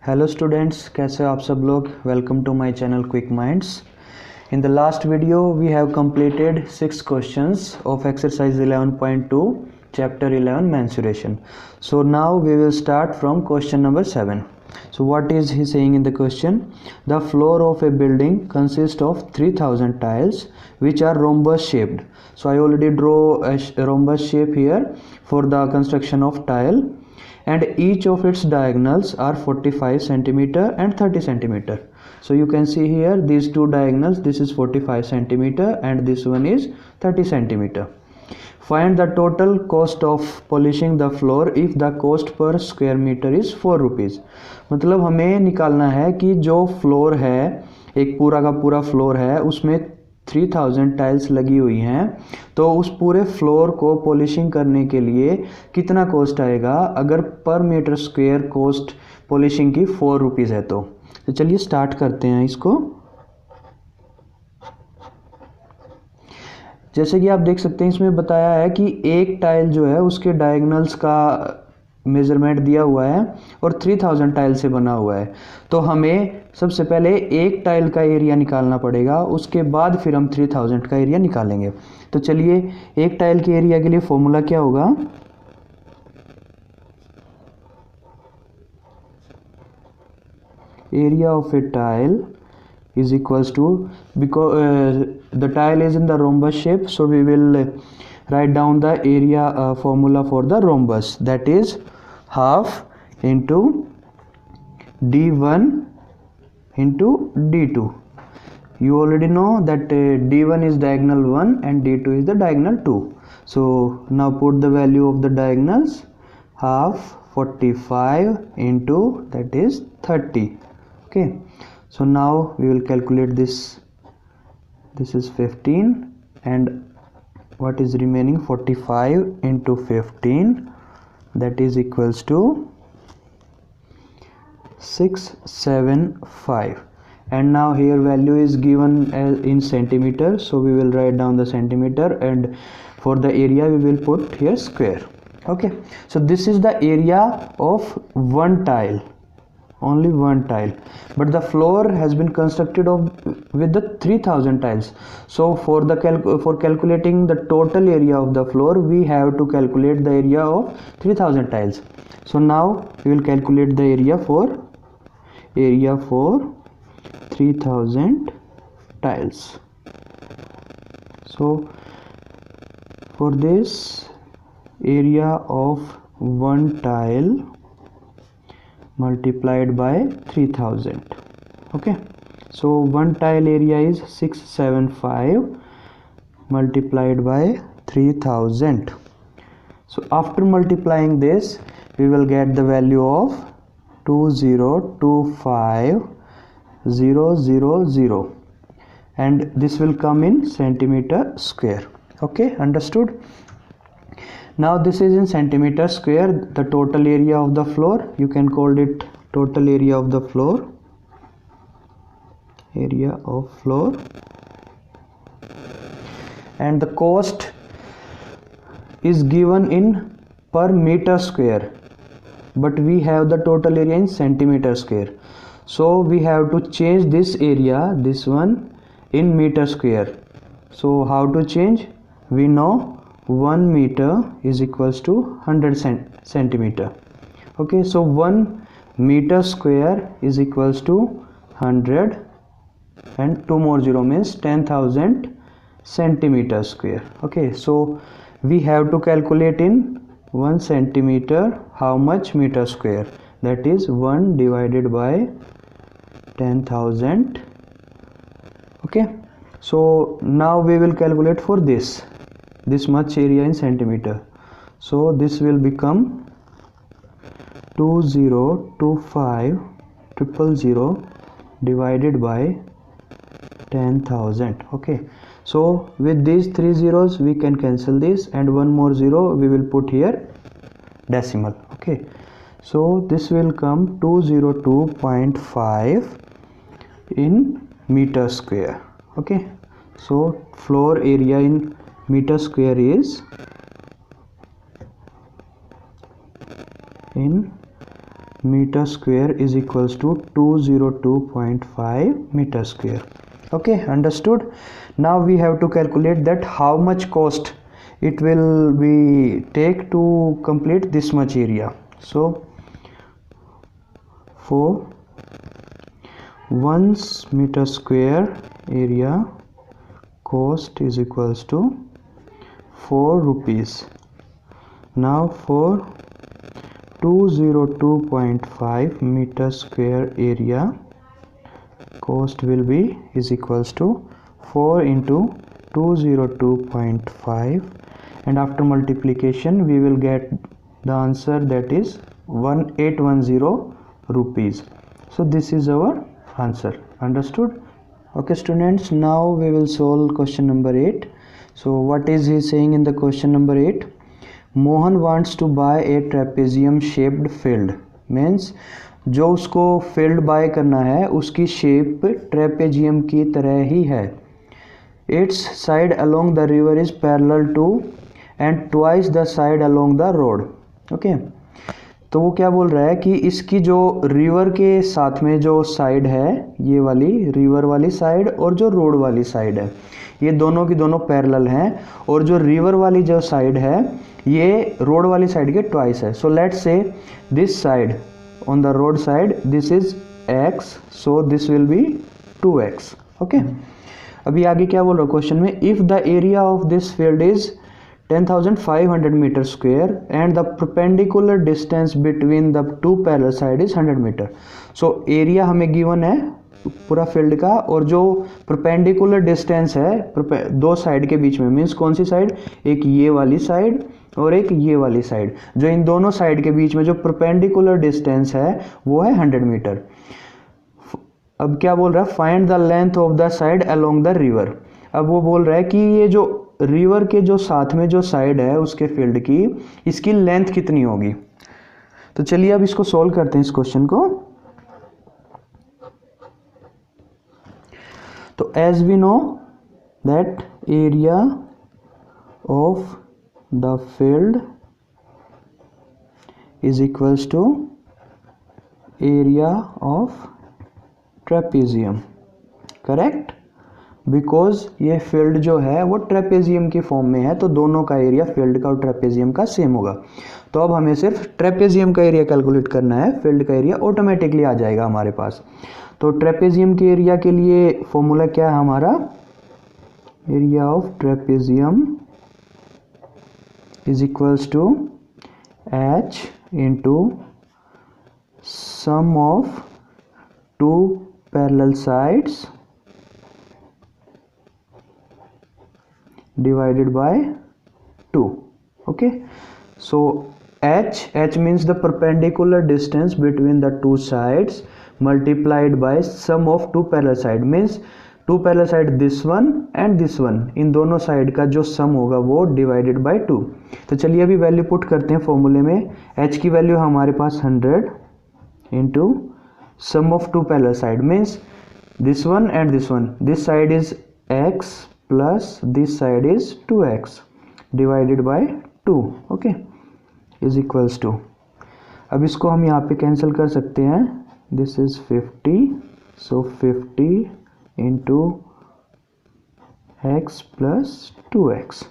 Hello students, कैसे हो आप सब लोग। Welcome to my channel Quick Minds. In the last video we have completed 6 questions of exercise 11.2 chapter 11 mensuration. So now we will start from question number 7. So what is he saying in the question? The floor of a building consists of 3000 tiles which are rhombus shaped. So I already draw a rhombus shape here for the construction of tile, and each of its diagonals are 45 centimeter and 30 centimeter. So you can see here these two diagonals, this is 45 centimeter and this one is 30 centimeter. Find the total cost of polishing the floor if the cost per square meter is 4 rupees. मतलब हमें निकालना है कि जो floor है, एक पूरा का पूरा फ्लोर है, उसमें 3000 टाइल्स लगी हुई हैं, तो उस पूरे फ्लोर को पॉलिशिंग करने के लिए कितना कॉस्ट आएगा अगर पर मीटर स्क्वायर कॉस्ट पॉलिशिंग की 4 रुपीज़ है। तो चलिए स्टार्ट करते हैं इसको। जैसे कि आप देख सकते हैं इसमें बताया है कि एक टाइल जो है उसके डायगोनल्स का मेज़रमेंट दिया हुआ है और 3000 टाइल से बना हुआ है। तो हमें सबसे पहले एक टाइल का एरिया निकालना पड़ेगा, उसके बाद फिर हम 3000 का एरिया निकालेंगे। तो चलिए, एक टाइल के एरिया के लिए फॉर्मूला क्या होगा? Area of A tile is equals to, because the tile is in the rhombus shape, so we will write down the area formula for the rhombus, that is half into d1 into d2. You already know that d1 is diagonal 1 and d2 is the diagonal 2. So now put the value of the diagonals. Half 45 into that is 30. Okay, so now we will calculate this. This is 15 and what is remaining? 45 into 15, that is equals to 675. And now here value is given as in centimeter, so we will write down the centimeter, and for the area we will put here square. Okay, so this is the area of one tile, only one tile, but the floor has been constructed with the 3000 tiles. So for calculating the total area of the floor, we have to calculate the area of 3000 tiles. So now we will calculate the area for 3000 tiles. So for this, area of one tile multiplied by 3000. Okay, so one tile area is 675 multiplied by 3000. So after multiplying this, we will get the value of 2025000, and this will come in centimeter square. Okay, understood? Now this is in centimeter square, the total area of the floor. You can call it total area of the floor, area of floor, and the cost is given in per meter square, but we have the total area in centimeter square, so we have to change this area, this one, in meter square. So how to change? We know 1 meter is equals to 100 centimeter. Okay, so 1 meter square is equals to 100, and 2 more 0 means 10,000 centimeter square. Okay, so we have to calculate in 1 centimeter how much meter square, that is 1 divided by 10,000. Okay, so now we will calculate for this much area in centimeter. So this will become 2025000 divided by 10,000. Okay, so with these 3 zeros we can cancel this, and one more 0 we will put here decimal. Okay, so this will come 202.5 in meter square. Okay, so floor area in meter square is in meter square is equals to 202.5 meter square. Okay, understood. Now we have to calculate that how much cost it will be take to complete this much area. So for 1 meter square area, cost is equals to 4 rupees. Now for 202.5 meter square area, cost will be is equals to 4 into 202.5, and after multiplication we will get the answer, that is 1810 rupees. So this is our answer. Understood? Okay students, now we will solve question number 8. So what is he saying in the question number 8? Mohan wants to buy a trapezium shaped field. Means जो उसको field bye करना है उसकी shape trapezium की तरह ही है. Its side along the river is parallel to and twice the side along the road. Okay, तो वो क्या बोल रहा है कि इसकी जो रिवर के साथ में जो साइड है, ये वाली रिवर वाली साइड और जो रोड वाली साइड है, ये दोनों की दोनों पैरेलल हैं, और जो रिवर वाली जो साइड है ये रोड वाली साइड के ट्वाइस है. So let's say this side on the road side, this is x, so this will be 2x. okay, अभी आगे क्या बोल रहा है क्वेश्चन में, if the area of this field is 10,500 meter square and the perpendicular distance between the two parallel side is 100 meter. so area हमें given है पूरा फील्ड का, और जो परपेंडिकुलर डिस्टेंस है दो साइड के बीच में, मीन्स कौन सी साइड, एक ये वाली साइड और एक ये वाली साइड, जो इन दोनों साइड के बीच में जो परपेंडिकुलर डिस्टेंस है वो है 100 मीटर. अब क्या बोल रहा है, find the length of the side along the river. अब वो बोल रहा है कि ये जो रिवर के जो साथ में जो साइड है उसके फील्ड की, इसकी लेंथ कितनी होगी. तो चलिए अब इसको सॉल्व करते हैं इस क्वेश्चन को. तो as we know that area of the field is equals to area of trapezium, correct? Because ये फील्ड जो है वो ट्रेपेजियम की फॉर्म में है, तो दोनों का एरिया फील्ड का और ट्रेपेजियम का सेम होगा. तो अब हमें सिर्फ ट्रेपेजियम का एरिया कैलकुलेट करना है, फील्ड का एरिया ऑटोमेटिकली आ जाएगा हमारे पास. तो ट्रेपेजियम के एरिया के लिए फॉर्मूला क्या है हमारा, area of trapezium is equals to h into sum of two parallel sides divided by 2. okay, so h means the perpendicular distance between the two sides multiplied by sum of two parallel side, means two parallel side this one and this one, इन दोनों side का जो सम होगा वो divided by 2. तो चलिए अभी value put करते हैं फॉर्मूले में. h की वैल्यू हमारे पास 100 into sum of two parallel side, means this one and this one, this side is x plus this side is 2x divided by 2. okay, is equals to, अब इसको हम यहाँ पे कैंसिल कर सकते हैं. This is 50, so 50 into x plus 2x,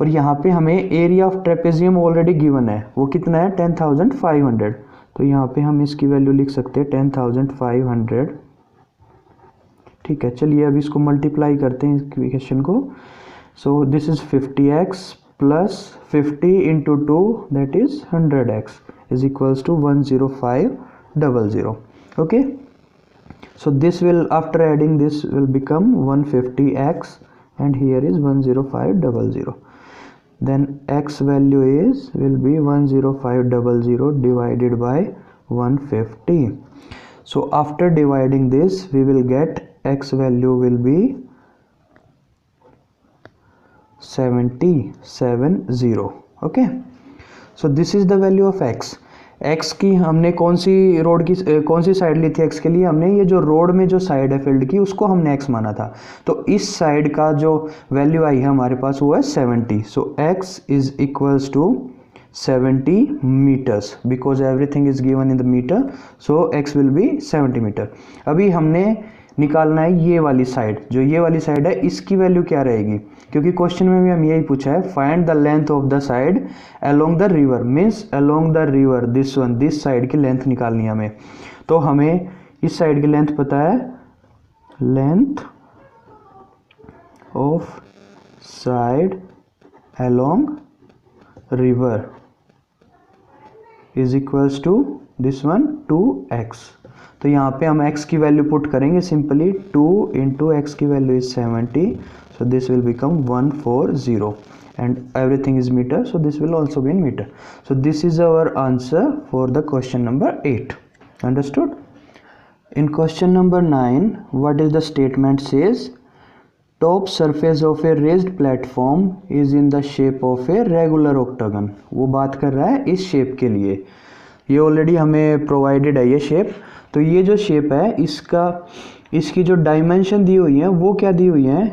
और यहाँ पे हमें area of trapezium already given है, वो कितना है 10,500. तो यहाँ पे हम इसकी वैल्यू लिख सकते हैं 10,500. ठीक है, चलिए अब इसको मल्टीप्लाई करते हैं इक्वेशन को. So this is 50x plus 50 into 2 that is 100x is equals to 10500. Okay, so this will after adding this will become 150x and here is 10500. Then x value is will be 10500 divided by 150. so after dividing this we will get x value will be 770. okay, so this is the value of x. x की हमने कौन सी road की कौन सी side ली थी x के लिए, हमने ये जो रोड में जो साइड है फील्ड की उसको हमने x माना था. तो इस साइड का जो वैल्यू आई है हमारे पास वो है 70. So x is equals to 70 meters because everything is given in the meter, so x will be 70 meter. अभी हमने निकालना है ये वाली साइड, जो ये वाली साइड है इसकी वैल्यू क्या रहेगी, क्योंकि क्वेश्चन में भी हम यही पूछा है, find the length of the side along the river, means along the river this one, this side की लेंथ निकालनी है हमें। तो हमें इस साइड की लेंथ पता है, length of side along river is equals to this one 2x। तो यहाँ पे हम x की वैल्यू पुट करेंगे सिंपली, 2 इंटू एक्स की value is 70, so this will become 140 and everything is metre, so this will also be in metre. So this is our answer for the question number 8. Understood? In question number 9, what is the statement says? Top surface of a raised platform is in the shape of a regular octagon. वो बात कर रहा है इस shape के लिए, ये already हमें प्रोवाइडेड है ये शेप। तो ये जो शेप है इसकी जो डायमेंशन दी हुई है वो क्या दी हुई है,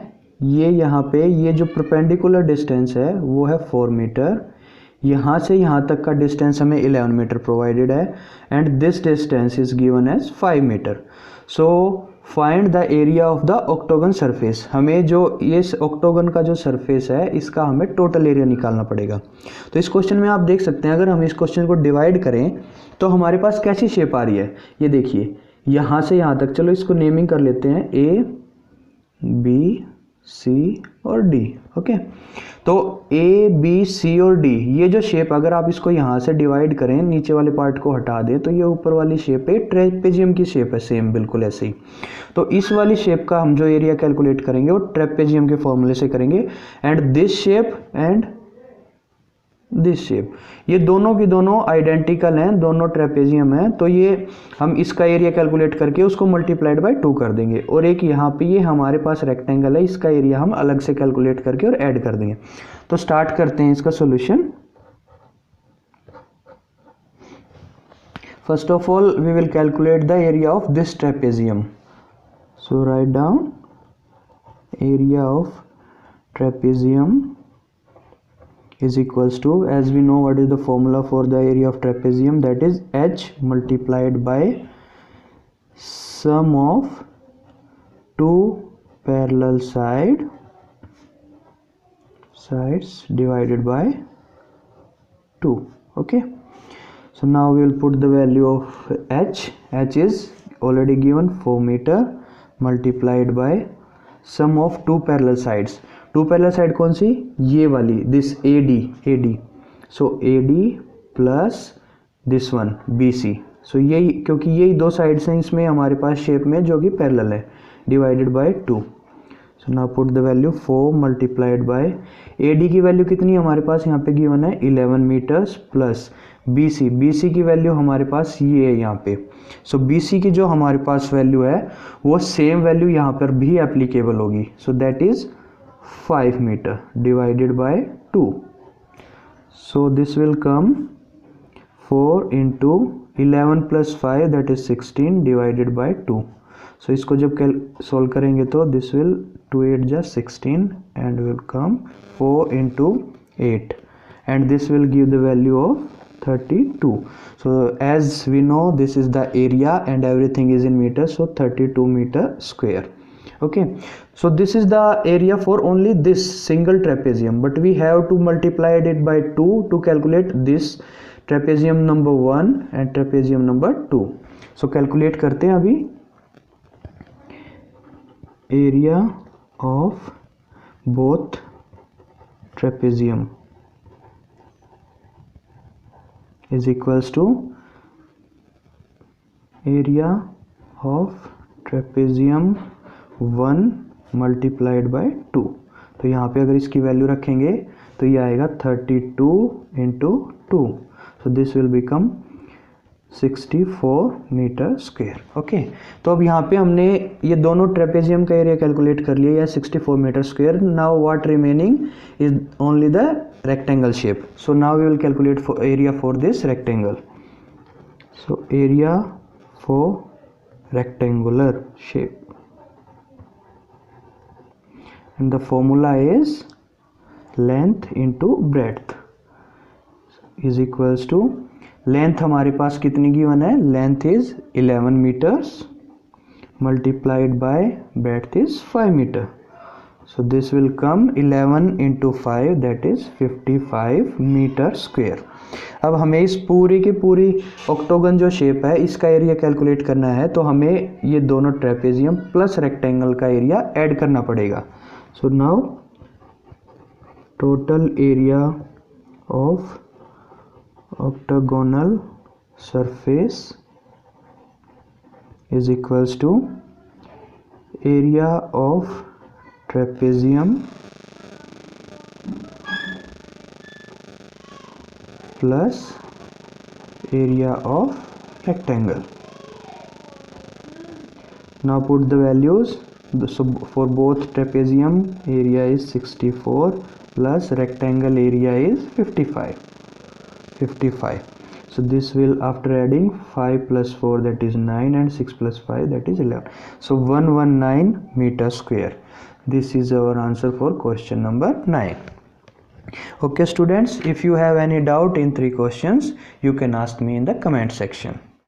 ये यहाँ पे ये जो परपेंडिकुलर डिस्टेंस है वो है 4 मीटर, यहाँ से यहाँ तक का डिस्टेंस हमें 11 मीटर प्रोवाइडेड है and this distance is given as 5 metre. So find the area of the octagon surface, हमें जो ये ऑक्टोगन का जो सरफेस है इसका हमें टोटल एरिया निकालना पड़ेगा। तो इस क्वेश्चन में आप देख सकते हैं, अगर हम इस क्वेश्चन को डिवाइड करें तो हमारे पास कैसी शेप आ रही है, ये देखिए यहाँ से यहाँ तक, चलो इसको नेमिंग कर लेते हैं A, B, C और D। ओके, तो A, B, C और D ये जो शेप, अगर आप इसको यहाँ से डिवाइड करें, नीचे वाले पार्ट को हटा दें, तो ये ऊपर वाली शेप है ट्रेपेजियम की शेप है, सेम बिल्कुल ऐसे ही। तो इस वाली शेप का हम जो एरिया कैलकुलेट करेंगे वो ट्रेपेजियम के फॉर्मूले से करेंगे and this shape and this shape, ये दोनों की दोनों आइडेंटिकल हैं, दोनों ट्रेपेजियम हैं, तो ये हम इसका एरिया कैलकुलेट करके उसको मल्टीप्लाइड बाय 2 कर देंगे। और एक यहाँ पे ये हमारे पास रेक्टेंगल है, इसका एरिया हम अलग से कैलकुलेट करके और ऐड कर देंगे। तो स्टार्ट करते हैं इसका solution. First of all we will calculate the area of this trapezium, so write down area of trapezium is equals to, as we know what is the formula for the area of trapezium, that is h multiplied by sum of two parallel sides divided by 2. Okay, so now we will put the value of h is already given 4 meter multiplied by sum of two parallel sides. Two parallel side कौन सी, ये वाली, this AD, so AD plus this one BC, so यही, क्योंकि यही दो sides हैं इसमें हमारे पास शेप में जो कि पैरेलल है, divided by 2। So now put the value 4 multiplied by AD की वैल्यू कितनी हमारे पास यहाँ पे गिवन है 11 मीटर्स प्लस BC की वैल्यू हमारे पास ये है यहाँ पे। सो BC की जो हमारे पास वैल्यू है वो सेम वैल्यू यहाँ पर भी एप्लीकेबल होगी, so that is 5 meter divided by 2, so this will come 4 into 11 plus 5 that is 16 divided by 2. So इसको जब solve करेंगे तो this will 2 8 just 16 and will come 4 into 8 and this will give the value of 32. So as we know this is the area and everything is in meters, so 32 meter square. Okay, so this is the area for only this single trapezium, but we have to multiply it by 2 to calculate this trapezium number 1 and trapezium number 2. So calculate करते हैं अभी, area of both trapezium is equals to area of trapezium 1 multiplied by 2। तो यहाँ पे अगर इसकी value रखेंगे तो ये आएगा 32 into 2, so this will become 64 metre square. Okay, तो अब यहाँ पे हमने ये दोनों ट्रेपेजियम का एरिया कैलकुलेट कर लिया, या 64 metre square. Now what remaining is only the rectangle shape, so now we will calculate area for this rectangle. So area for rectangular shape and the formula is length into breadth, is equals to, length हमारे पास कितनी given है, length is 11 metres multiplied by breadth is 5 metre. So this will come 11 into 5 that is 55 metre square. अब हमें इस पूरी की पूरी ऑक्टोगन जो शेप है इसका एरिया कैलकुलेट करना है, तो हमें ये दोनों ट्रेपेजियम प्लस रेक्टेंगल का एरिया ऐड करना पड़ेगा. So now total area of octagonal surface is equals to area of trapezium plus area of rectangle. Now put the values. So for both trapezium area is 64 plus rectangle area is 55. So this will, after adding 5 plus 4 that is 9 and 6 plus 5 that is 11. So 119 meter square. This is our answer for question number 9. Okay students, if you have any doubt in 3 questions you can ask me in the comment section.